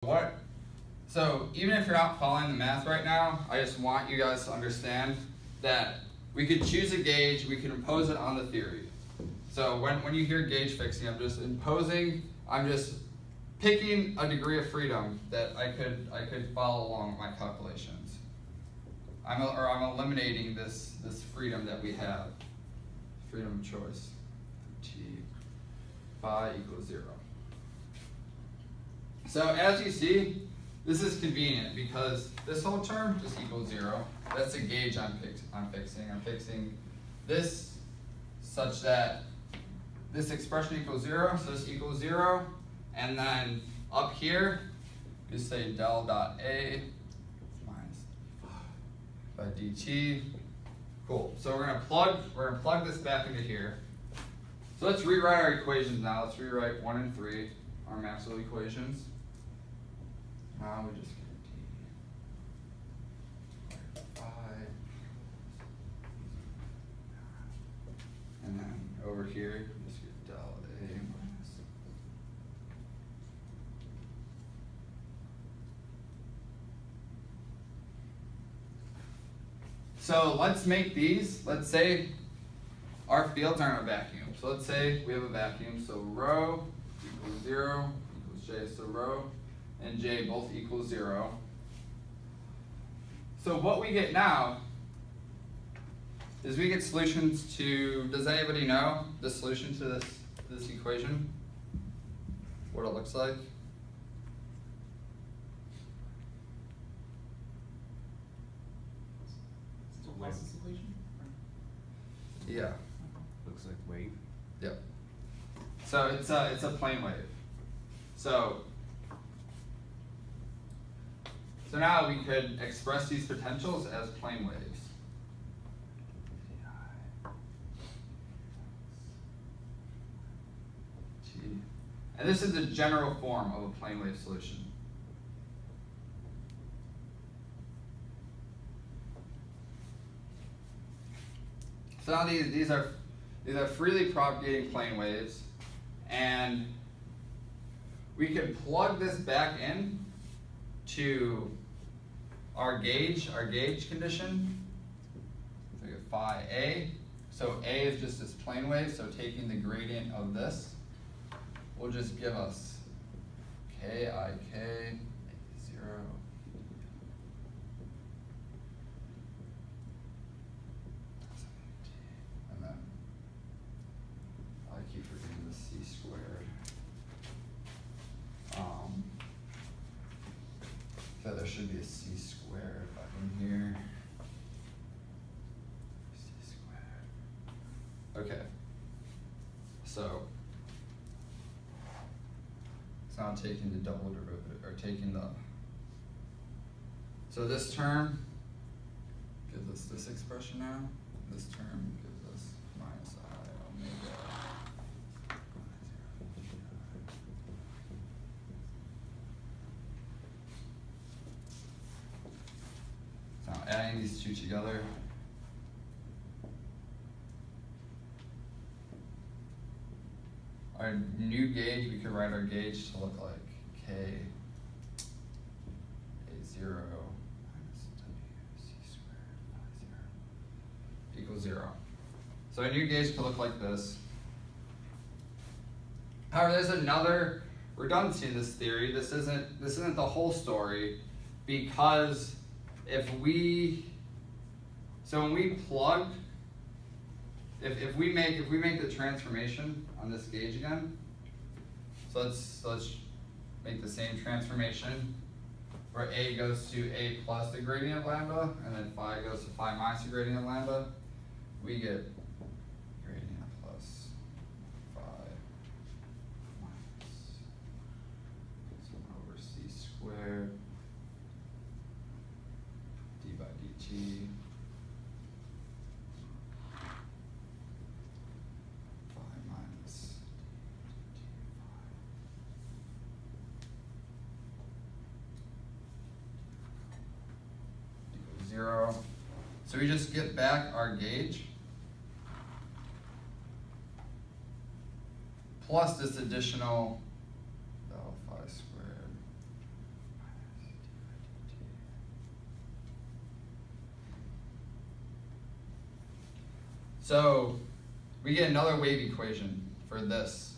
What? So even if you're not following the math right now, I just want you guys to understand that we could choose a gauge, we can impose it on the theory. So when you hear gauge fixing, I'm just picking a degree of freedom that I could follow along with my calculations. I'm eliminating this freedom that we have, freedom of choice. T phi equals 0. So as you see, this is convenient because this whole term just equals 0. That's the gauge I'm fixing. I'm fixing this such that this expression equals 0, so this equals 0. And then up here, you say del dot A minus by dt. Cool. So we're gonna plug this back into here. So let's rewrite our equations now. Let's rewrite 1 and 3, our Maxwell equations. Now we just get d phi, and then over here we just get del A minus. So let's make these. Let's say our fields aren't a vacuum. So let's say we have a vacuum. So rho equals 0 equals j. So rho and j both equal 0. So what we get now is we get solutions to, does anybody know the solution to this equation? What it looks like? It's a Laplace's equation? Yeah. Looks like wave. Yep. So it's a plane wave. So now we could express these potentials as plane waves. And this is the general form of a plane wave solution. So now these are freely propagating plane waves, and we can plug this back in to our gauge condition. So we get phi A. So A is just this plane wave, so taking the gradient of this will just give us k I k 0. And then I keep forgetting the c squared. So there should be a c squared back in here. C squared. Okay. So now I'm taking the double derivative, or taking the. So this term gives us this expression now. This term gives us minus I omega. Now adding these two together, our new gauge, we could write our gauge to look like k A0 minus WC squared phi 0 equals 0. So our new gauge could look like this. However, there's another redundancy in this theory. This isn't the whole story, because when we plug, if we make the transformation on this gauge again, so let's make the same transformation where A goes to A plus the gradient of lambda, and then phi goes to phi minus the gradient of lambda, we get gradient plus phi minus 1 over c squared d by dt. So we just get back our gauge plus this additional del phi squared So we get another wave equation for this,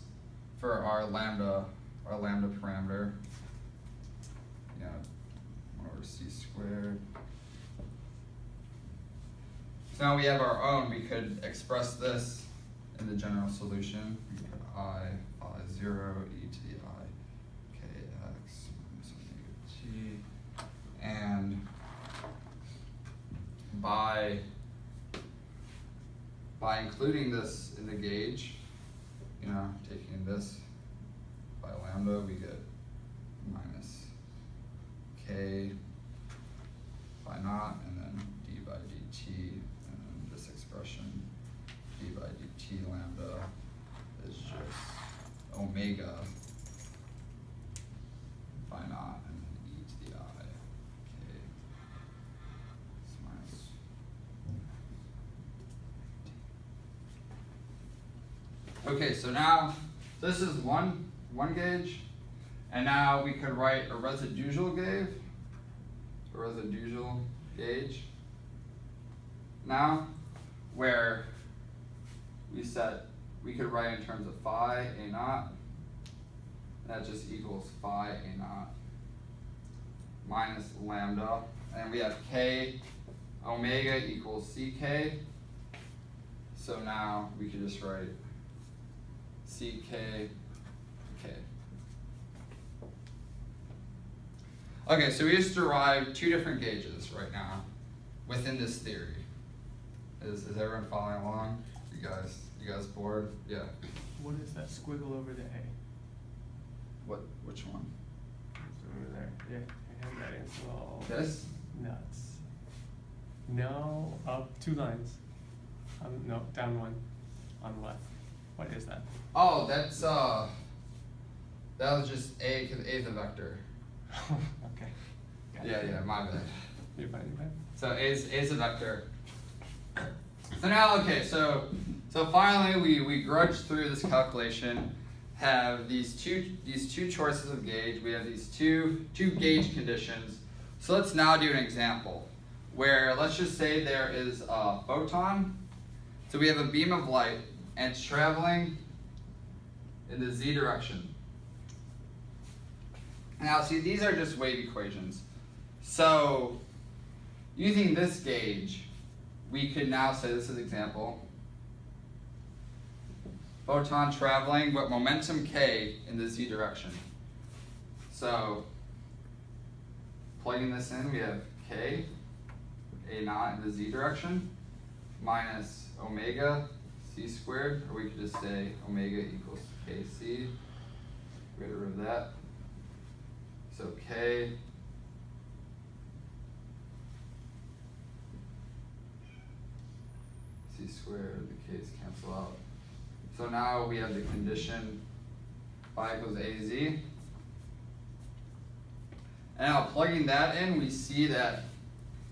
for our lambda parameter. Yeah, 1 over c squared. So now we have our own. We could express this in the general solution. We could put I 0 e to the I kx minus omega t. And by including this in the gauge, taking this by lambda, we get minus k by naught, and then d by dt, and then this expression, d by dt lambda, is just omega by naught, and then e to the I, k, is minus okay, so now this is one gauge, and now we could write a residual gauge now, where we could write in terms of phi a naught. That just equals phi a naught minus lambda, and we have k omega equals ck. So now we could just write ck k. Okay, so we just derived two different gauges right now within this theory. Is everyone following along? You guys bored? Yeah. What is that squiggle over the A? Which one? It's over there. Yeah, I have that as well. This? Nuts. No, up 2 lines. No, down 1 on the left. What is that? Oh, that's that was just A, because A is a vector. Okay. Got it. Yeah, my bad. You're fine, you're fine. So A is a vector. So now, okay, so finally we grudge through this calculation, have these two choices of gauge. We have these two gauge conditions. So let's now do an example where let's just say there is a photon. So we have a beam of light and it's traveling in the z direction. Now see, these are just wave equations. So using this gauge, we could now say, this is example, photon traveling with momentum k in the z direction. So plugging this in, we have k, a naught in the z direction, minus omega c squared, or we could just say omega equals kc, get rid of that. So k c squared, the k's cancel out. So now we have the condition phi equals az. And now plugging that in, we see that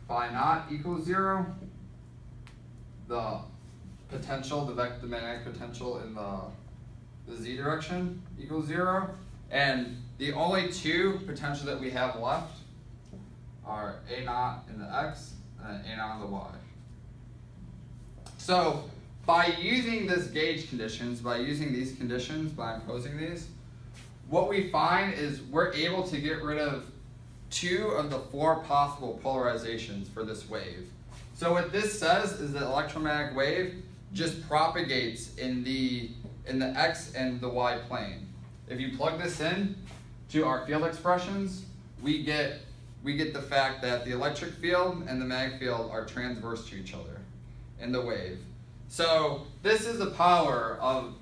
phi naught equals 0. The potential, the magnetic potential in the z direction equals 0. And the only two potentials that we have left are a naught in the x and a naught in the y. So by using this gauge conditions, by using these conditions, by imposing these, what we find is we're able to get rid of 2 of the 4 possible polarizations for this wave. So what this says is that electromagnetic wave just propagates in the x and the y plane. If you plug this in to our field expressions, we get the fact that the electric field and the magnetic field are transverse to each other in the wave. So this is the power of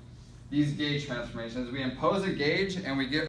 these gauge transformations. We impose a gauge and we get